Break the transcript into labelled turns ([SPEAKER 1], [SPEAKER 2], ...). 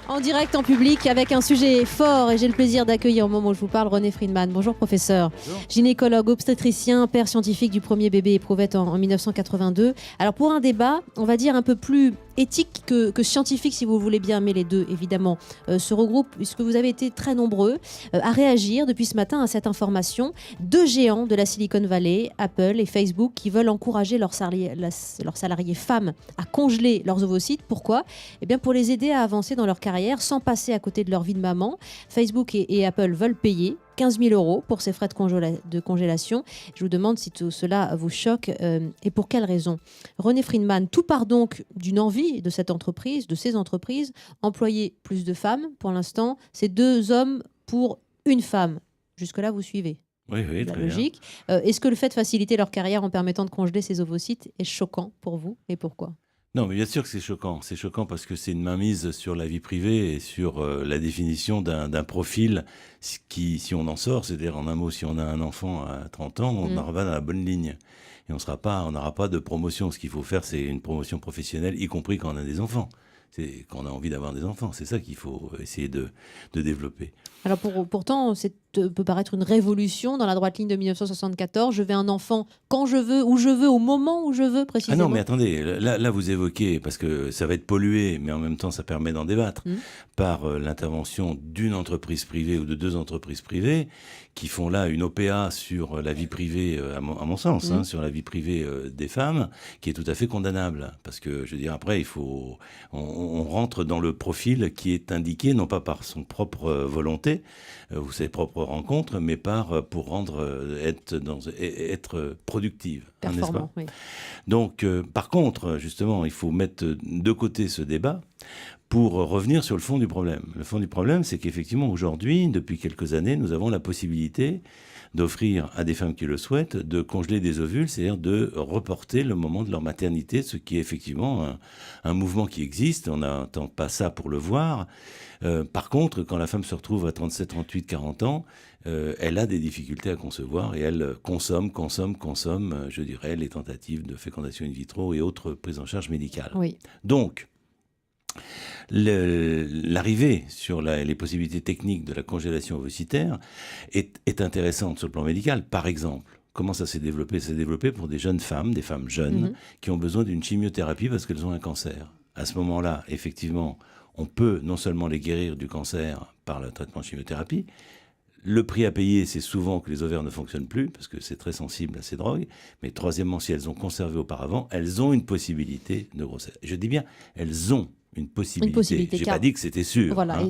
[SPEAKER 1] En direct, en public, avec un sujet fort, et j'ai le plaisir d'accueillir au moment où je vous parle René Friedman. Bonjour professeur.
[SPEAKER 2] Bonjour.
[SPEAKER 1] Gynécologue, obstétricien, père scientifique du premier bébé éprouvette en 1982. Alors pour un débat, on va dire un peu plus éthique que scientifique, si vous voulez bien, mais les deux évidemment se regroupent, puisque vous avez été très nombreux à réagir depuis ce matin à cette information. Deux géants de la Silicon Valley, Apple et Facebook, qui veulent encourager leurs salariés femmes à congeler leurs ovocytes. Pourquoi ? Eh bien pour les aider à avancer dans leur carrière sans passer à côté de leur vie de maman. Facebook et Apple veulent payer 15 000 € pour ces frais de congélation. Je vous demande si tout cela vous choque et pour quelles raisons. René Friedman, tout part donc d'une envie de cette entreprise, de ces entreprises, employer plus de femmes. Pour l'instant, c'est 2 hommes pour une femme. Jusque-là, vous suivez ?
[SPEAKER 2] Oui,
[SPEAKER 1] La
[SPEAKER 2] très
[SPEAKER 1] logique. Est-ce que le fait de faciliter leur carrière en permettant de congeler ces ovocytes est choquant pour vous et pourquoi ?
[SPEAKER 2] Non, mais bien sûr que c'est choquant. C'est choquant parce que c'est une mainmise sur la vie privée et sur la définition d'un profil qui, si on en sort, c'est-à-dire en un mot, si on a un enfant à 30 ans, on en va dans la bonne ligne. Et on n'aura pas de promotion. Ce qu'il faut faire, c'est une promotion professionnelle, y compris quand on a des enfants. C'est quand on a envie d'avoir des enfants. C'est ça qu'il faut essayer de développer.
[SPEAKER 1] Alors pourtant, peut paraître une révolution dans la droite ligne de 1974. Je veux un enfant quand je veux, où je veux, au moment où je veux, précisément.
[SPEAKER 2] Ah non, mais attendez, là vous évoquez, parce que ça va être pollué, mais en même temps ça permet d'en débattre, par l'intervention d'une entreprise privée ou de 2 entreprises privées qui font là une OPA sur la vie privée, à mon sens, sur la vie privée des femmes, qui est tout à fait condamnable. Parce que, je veux dire, après, on rentre dans le profil qui est indiqué, non pas par son propre volonté, ou ses propres rencontres, mais pour être productive.
[SPEAKER 1] Performant, oui.
[SPEAKER 2] Donc, par contre, justement, il faut mettre de côté ce débat pour revenir sur le fond du problème. Le fond du problème, c'est qu'effectivement, aujourd'hui, depuis quelques années, nous avons la possibilité d'offrir à des femmes qui le souhaitent de congeler des ovules, c'est-à-dire de reporter le moment de leur maternité, ce qui est effectivement un mouvement qui existe. On n'attend pas ça pour le voir. Par contre, quand la femme se retrouve à 37, 38, 40 ans, elle a des difficultés à concevoir et elle consomme, je dirais, les tentatives de fécondation in vitro et autres prises en charge médicales.
[SPEAKER 1] Oui.
[SPEAKER 2] Donc, l'arrivée sur les possibilités techniques de la congélation ovocytaire est intéressante sur le plan médical. Par exemple, comment ça s'est développé ? Ça s'est développé pour des jeunes femmes, des femmes jeunes, qui ont besoin d'une chimiothérapie parce qu'elles ont un cancer. À ce moment-là, effectivement, on peut non seulement les guérir du cancer par le traitement de chimiothérapie. Le prix à payer, c'est souvent que les ovaires ne fonctionnent plus, parce que c'est très sensible à ces drogues. Mais troisièmement, si elles ont conservé auparavant, elles ont une possibilité de grossesse. Je dis bien, elles ont une possibilité. J'ai pas dit que c'était sûr.
[SPEAKER 1] Voilà,
[SPEAKER 2] hein.